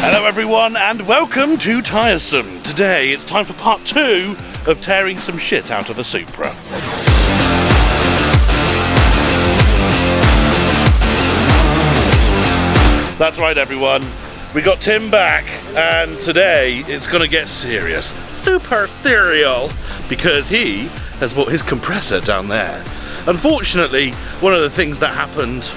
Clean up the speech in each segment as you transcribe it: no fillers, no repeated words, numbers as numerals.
Hello everyone and welcome to Tiresome. Today it's time for part 2 of tearing some shit out of a Supra. That's right everyone, we got Tim back and today it's gonna get serious. Super serial, because he has brought his compressor down there. Unfortunately, one of the things that happened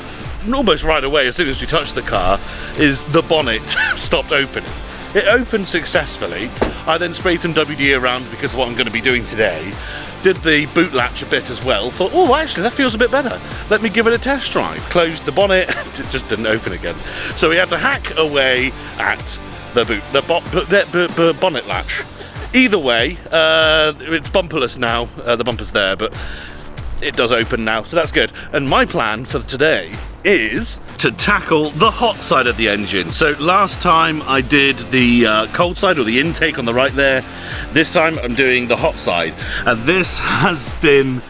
almost right away as soon as we touched the car is the bonnet stopped opening. It opened successfully. I then sprayed some WD around because of what I'm going to be doing today. Did the boot latch a bit as well. Thought, oh, actually that feels a bit better. Let me give it a test drive. Closed the bonnet, it just didn't open again. So we had to hack away at the bonnet latch. Either way, it's bumperless now. The bumper's there, but it does open now, so that's good. And my plan for today is to tackle the hot side of the engine. So last time I did the cold side, or the intake on the right there. This time I'm doing the hot side. And this has been,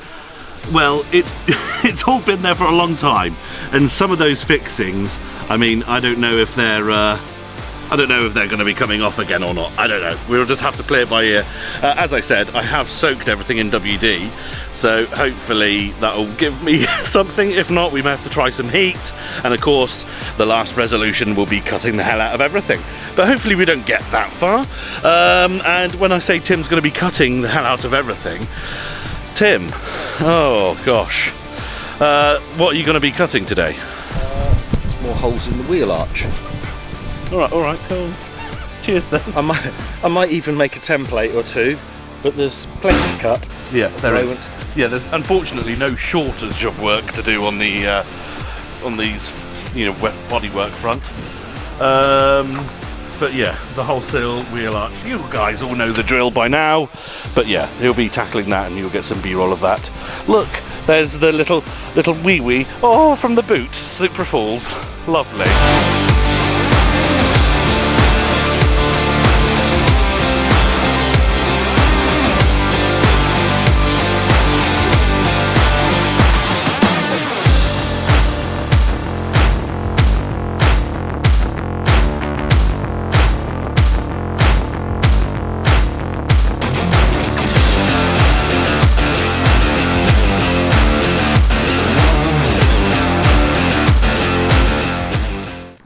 well, it's all been there for a long time. And some of those fixings, I mean, I don't know if they're going to be coming off again or not. I don't know. We'll just have to play it by ear. As I said, I have soaked everything in WD, so hopefully that'll give me something. If not, we may have to try some heat. And of course, the last resolution will be cutting the hell out of everything. But hopefully we don't get that far. And when I say Tim's going to be cutting the hell out of everything, Tim, oh gosh, what are you going to be cutting today? There's more holes in the wheel arch. All right, cool. Cheers then. I might even make a template or two, but there's plenty to cut. Yes, there is. Yeah, there's unfortunately no shortage of work to do on the on these, body work front. But yeah, the wholesale wheel arch. You guys all know the drill by now. But yeah, he'll be tackling that, and you'll get some B-roll of that. Look, there's the little wee from the boot. Supra Falls, lovely.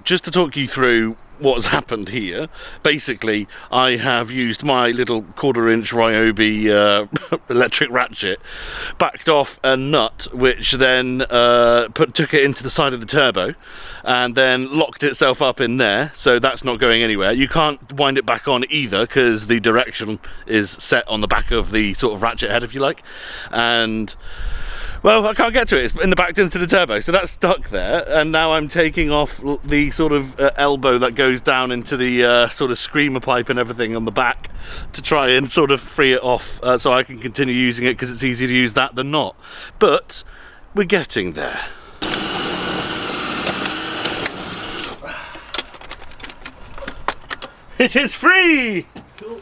Just to talk you through what's happened here, basically I have used my little 1/4-inch Ryobi electric ratchet, backed off a nut which then took it into the side of the turbo and then locked itself up in there, so that's not going anywhere. You can't wind it back on either because the direction is set on the back of the sort of ratchet head, if you like, and well, I can't get to it. It's in the back into the turbo, so that's stuck there. And now I'm taking off the sort of elbow that goes down into the sort of screamer pipe and everything on the back to try and sort of free it off so I can continue using it, because it's easier to use that than not. But we're getting there. It is free! Cool.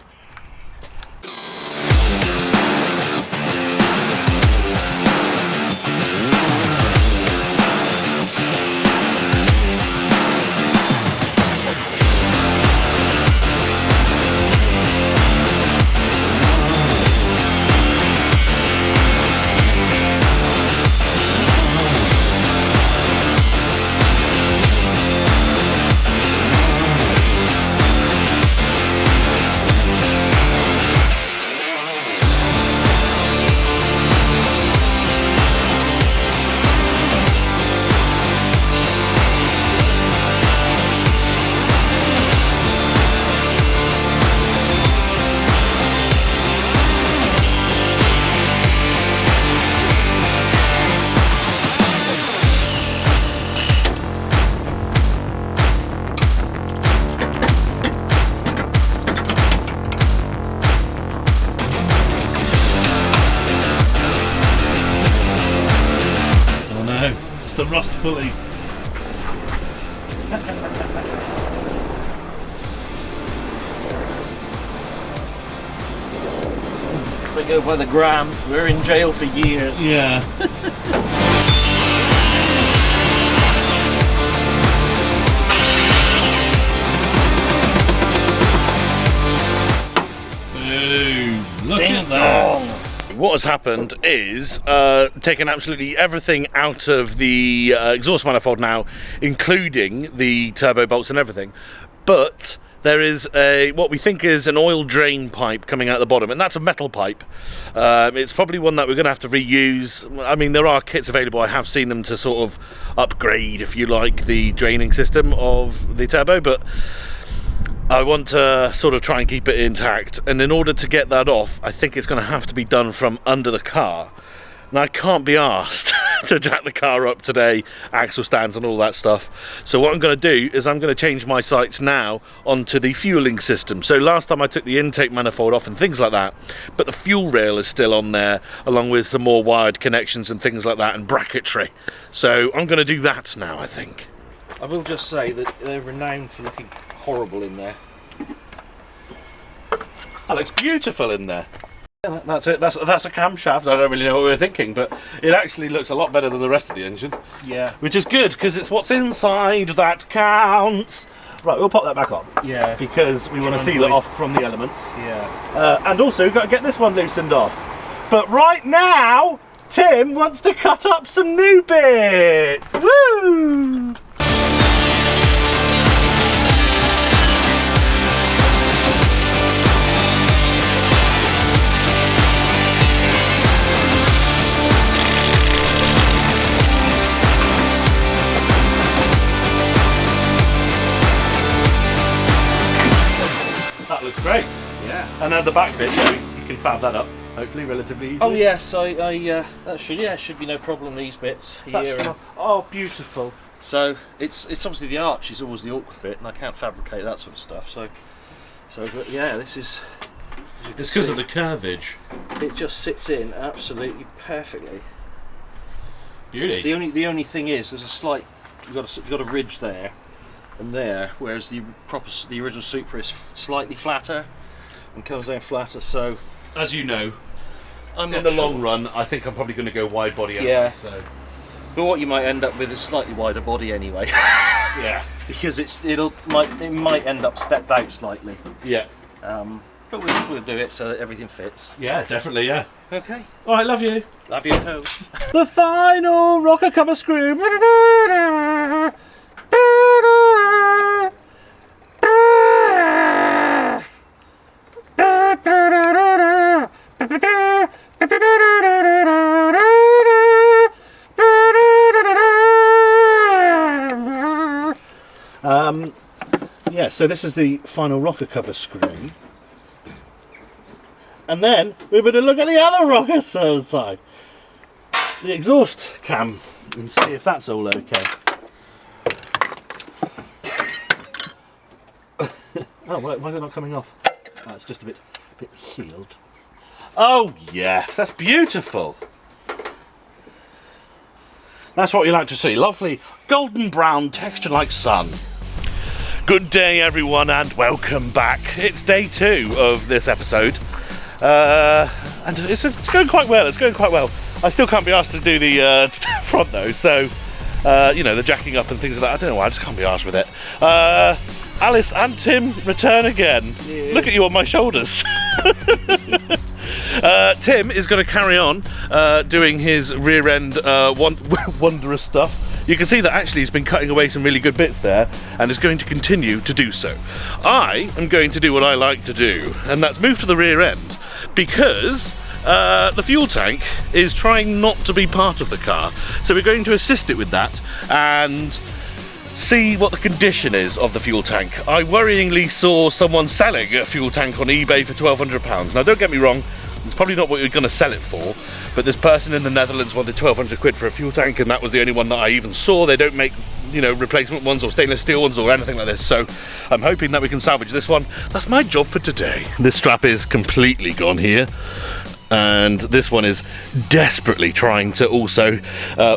The rust police. If I go by the gram, we're in jail for years. Yeah. What has happened is taken absolutely everything out of the exhaust manifold now, including the turbo bolts and everything. But there is what we think is an oil drain pipe coming out the bottom, and that's a metal pipe. It's probably one that we're going to have to reuse. I mean, there are kits available. I have seen them to sort of upgrade, if you like, the draining system of the turbo, but I want to sort of try and keep it intact, and in order to get that off, I think it's going to have to be done from under the car. And I can't be arsed to jack the car up today, axle stands and all that stuff. So what I'm going to do is I'm going to change my sights now onto the fueling system. So last time I took the intake manifold off and things like that, but the fuel rail is still on there, along with some more wired connections and things like that, and bracketry. So I'm going to do that now, I think. I will just say that they're renowned for looking horrible in there. That looks beautiful in there. Yeah, that's it. That's a camshaft. I don't really know what we were thinking, but it actually looks a lot better than the rest of the engine. Yeah. Which is good, because it's what's inside that counts. Right, we'll pop that back on. Yeah. Because we want to seal it off from the elements. Yeah. And also, we've got to get this one loosened off. But right now, Tim wants to cut up some new bits. Woo! That looks great. Yeah. And then the back bit, you can fab that up, hopefully, relatively easily. Oh yes, that should be no problem. These bits here. Oh, beautiful. So it's obviously the arch is always the awkward bit, and I can't fabricate that sort of stuff. So but yeah, this is. It's because of the curvage. It just sits in absolutely perfectly. Beauty. The only thing is, there's a slight. You've got a ridge there and there, whereas the original Supra is slightly flatter and comes down flatter. So, as you know, I'm in the long run, I think I'm probably going to go wide body anyway. Yeah. So. But what you might end up with is slightly wider body anyway. Yeah. Because it might end up stepped out slightly. Yeah. But we'll do it so that everything fits. Yeah, definitely. Yeah. Okay. All right, love you. Love you too. The final rocker cover screw. Yeah, so this is the final rocker cover screw. And then we're going to look at the other rocker side, the exhaust cam, and see if that's all okay. Oh, why is it not coming off? Oh, it's just a bit sealed. Oh yes, that's beautiful. That's what you like to see. Lovely golden brown texture like sun. Good day everyone and welcome back. It's day 2 of this episode. And it's going quite well, I still can't be asked to do the front though, so, you know, the jacking up and things like that. I don't know why, I just can't be asked with it. Alice and Tim return again. Yeah. Look at you on my shoulders. Tim is going to carry on doing his rear end wondrous stuff. You can see that actually he's been cutting away some really good bits there and is going to continue to do so. I am going to do what I like to do, and that's move to the rear end, because the fuel tank is trying not to be part of the car. So we're going to assist it with that and see what the condition is of the fuel tank. I worryingly saw someone selling a fuel tank on eBay for £1,200. Now don't get me wrong, it's probably not what you're going to sell it for, but this person in the Netherlands wanted 1,200 quid for a fuel tank, and that was the only one that I even saw. They don't make, you know, replacement ones or stainless steel ones or anything like this, so I'm hoping that we can salvage this one. That's my job for today. This strap is completely gone here, and this one is desperately trying to also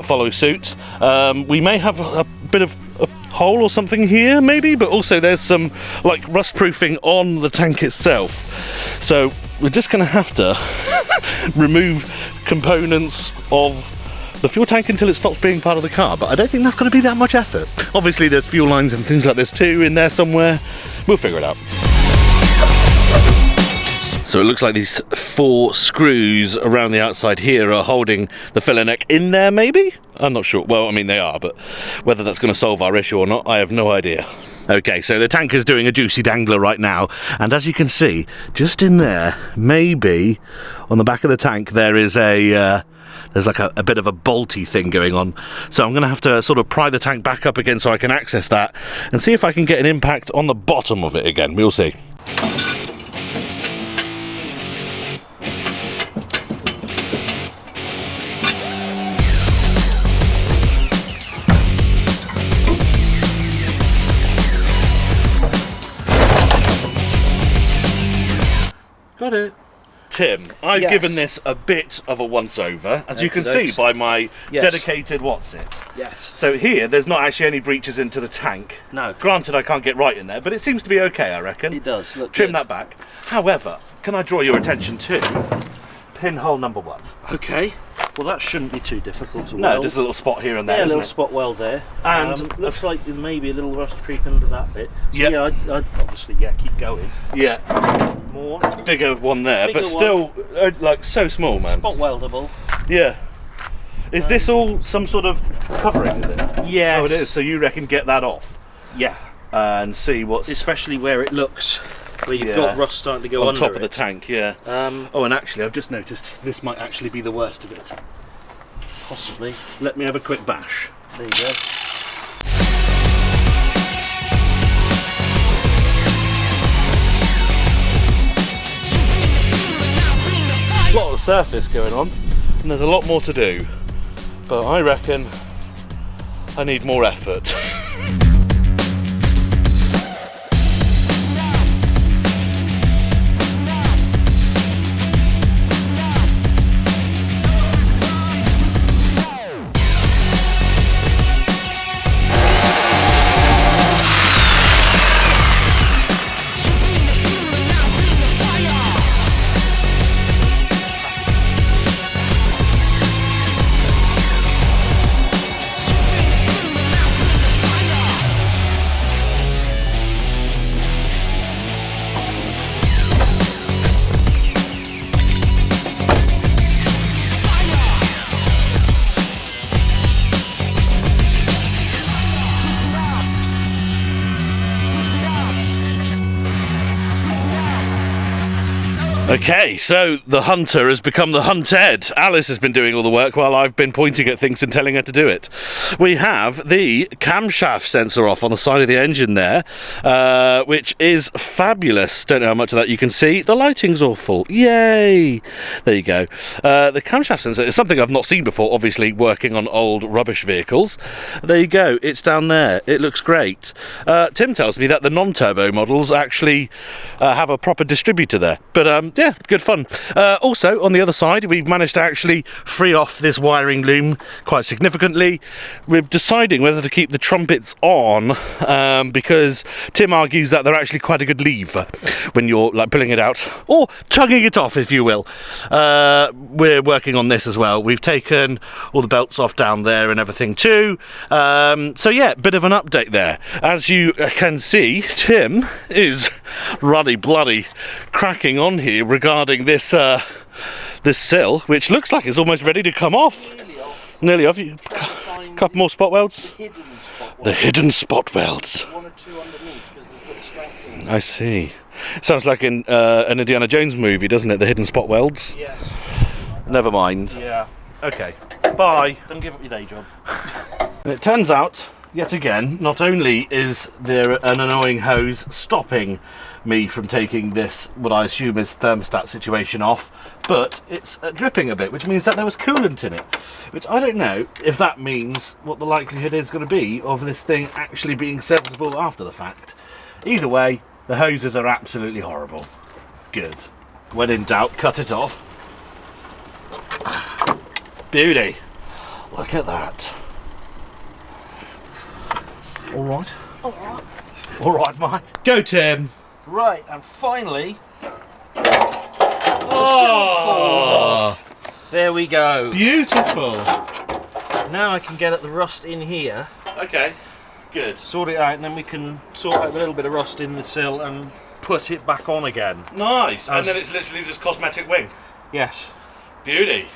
follow suit. We may have a bit of a hole or something here maybe, but also there's some like rust proofing on the tank itself, so we're just going to have to remove components of the fuel tank until it stops being part of the car, but I don't think that's going to be that much effort. Obviously there's fuel lines and things like this too in there somewhere. We'll figure it out. So it looks like these 4 screws around the outside here are holding the filler neck in there, maybe? I'm not sure. Well, I mean, they are, but whether that's going to solve our issue or not, I have no idea. Okay, so the tanker's doing a juicy dangler right now, and as you can see, just in there, maybe on the back of the tank, there is there's like a bit of a bolty thing going on. So I'm going to have to sort of pry the tank back up again so I can access that and see if I can get an impact on the bottom of it again. We'll see. Got it. Tim, I've Yes. given this a bit of a once-over, as you can see Okey-dokes. by my Yes. dedicated what's-it. Yes. So here, there's not actually any breaches into the tank. No. Granted, I can't get right in there, but it seems to be okay, I reckon. It does. Look Trim good. that back. However, can I draw your attention to pinhole number 1? Okay. Well, that shouldn't be too difficult to No, weld. just a little spot here and there, Yeah, a isn't little it? spot weld there. And- looks like there may be a little rust creep under that bit. So Yep. yeah, I'd obviously, keep going. Yeah, More. bigger one there, Bigger but still, like, so small, man. Spot weldable. Yeah. Is this all some sort of covering, is it? Yes. Oh, it is. So you reckon get that off Yeah. and see what's Especially where it looks, where you've Yeah. got rust starting to go on under top of the it. tank, yeah. Um, Oh, and actually, I've just noticed this might actually be the worst of it. possibly. Let me have a quick bash. There you go. A lot of surface going on, and there's a lot more to do. But I reckon I need more effort. Okay, so the hunter has become the hunted. Alice has been doing all the work while I've been pointing at things and telling her to do it. We have the camshaft sensor off on the side of the engine there, which is fabulous. Don't know how much of that you can see. The lighting's awful. Yay! There you go. The camshaft sensor is something I've not seen before, obviously working on old rubbish vehicles. There you go. It's down there. It looks great. Tim tells me that the non-turbo models actually have a proper distributor there. But yeah, good fun. Also, on the other side, we've managed to actually free off this wiring loom quite significantly. We're deciding whether to keep the trumpets on because Tim argues that they're actually quite a good lever when you're like pulling it out or tugging it off, if you will. We're working on this as well. We've taken all the belts off down there and everything too. So yeah, bit of an update there. As you can see, Tim is ruddy bloody cracking on here regarding this this sill, which looks like it's almost ready to come off. Nearly off. You couple more spot welds. Hidden spot weld. The hidden spot welds. One or two underneath because there's little strength in it. I see. Sounds like in an Indiana Jones movie, doesn't it? The hidden spot welds. Yes. Never mind. Yeah. Okay. Bye. Don't give up your day job. And it turns out, yet again, not only is there an annoying hose stopping me from taking this, what I assume is thermostat situation off, but it's dripping a bit, which means that there was coolant in it, which I don't know if that means what the likelihood is going to be of this thing actually being serviceable after the fact. Either way, the hoses are absolutely horrible. Good. When in doubt, cut it off. Beauty. Look at that. All right. All right, mate. Go, Tim. Right, and finally, the Oh. sill falls off. There we go. Beautiful. Now I can get at the rust in here. Okay. Good. Sort it out, and then we can sort out a little bit of rust in the sill and put it back on again. Nice. And then it's literally just cosmetic wing. Yes. Beauty.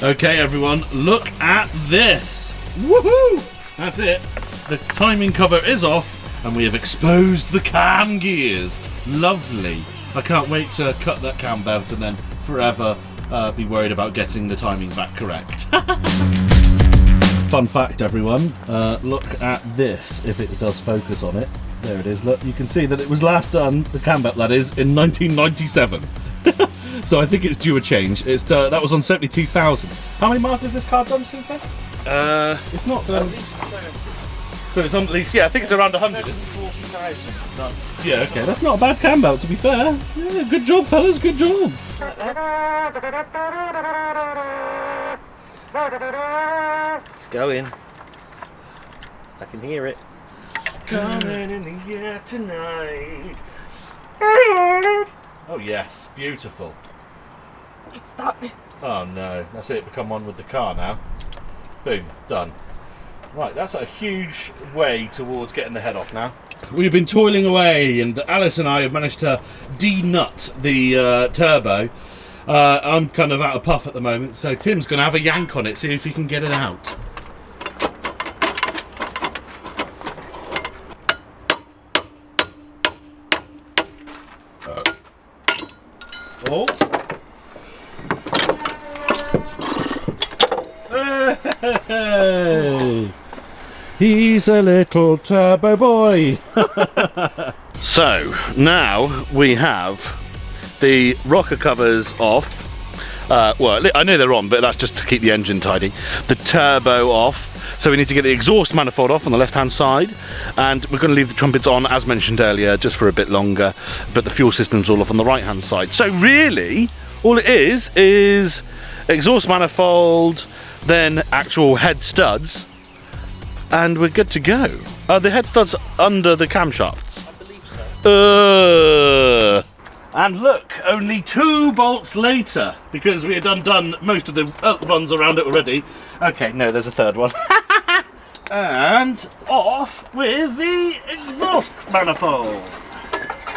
Okay, everyone, look at this. Woohoo! That's it. The timing cover is off, and we have exposed the cam gears. Lovely. I can't wait to cut that cam belt and then forever be worried about getting the timing back correct. Fun fact, everyone, look at this, if it does focus on it. There it is, look, you can see that it was last done, the cam belt that is, in 1997. So I think it's due a change. It's that was on 72,000. How many miles has this car done since then? It's not done. At least 30. So it's on at least, yeah, I think it's around 100. 40,000 done. Yeah, okay, that's not a bad cam belt, to be fair. Yeah, good job, fellas, good job. It's going. I can hear it. Coming in the air tonight. Oh yes, beautiful. It's stuck. Oh no, that's it, become one with the car now. Boom, done. Right, that's a huge way towards getting the head off now. We've been toiling away, and Alice and I have managed to de-nut the turbo. I'm kind of out of puff at the moment, so Tim's going to have a yank on it, see if he can get it out. Oh. Hey. He's a little turbo boy. So now we have the rocker covers off. Well, I know they're on, but that's just to keep the engine tidy. The turbo off. So we need to get the exhaust manifold off on the left-hand side, and we're going to leave the trumpets on, as mentioned earlier, just for a bit longer, but the fuel system's all off on the right-hand side. So really, all it is exhaust manifold, then actual head studs, and we're good to go. Are the head studs under the camshafts? I believe so. And look, only 2 bolts later, because we had undone most of the ones around it already. Okay, no, there's a third one. And off with the exhaust manifold.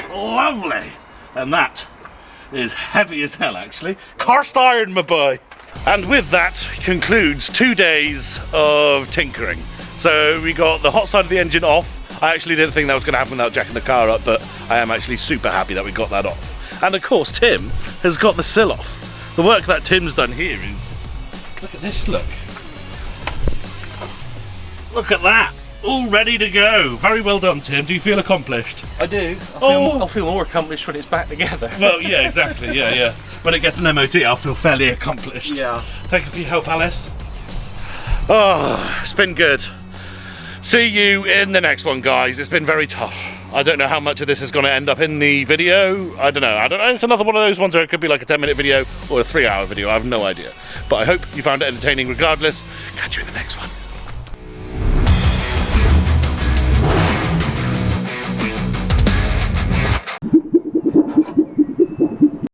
Lovely. And that is heavy as hell, actually. Cast iron, my boy. And with that concludes 2 days of tinkering. So we got the hot side of the engine off. I actually didn't think that was going to happen without jacking the car up, but I am actually super happy that we got that off. And of course, Tim has got the sill off. The work that Tim's done here is... Look at this, look. Look at that. All ready to go. Very well done, Tim. Do you feel accomplished? I do. I'll feel more accomplished when it's back together. Well, yeah, exactly. Yeah. When it gets an MOT, I'll feel fairly accomplished. Yeah. Thank you for your help, Alice. Oh, it's been good. See you in the next one, guys. It's been very tough. I don't know how much of this is going to end up in the video. I don't know. It's another one of those ones where it could be like a 10-minute video or a 3-hour video. I have no idea. But I hope you found it entertaining regardless. Catch you in the next one.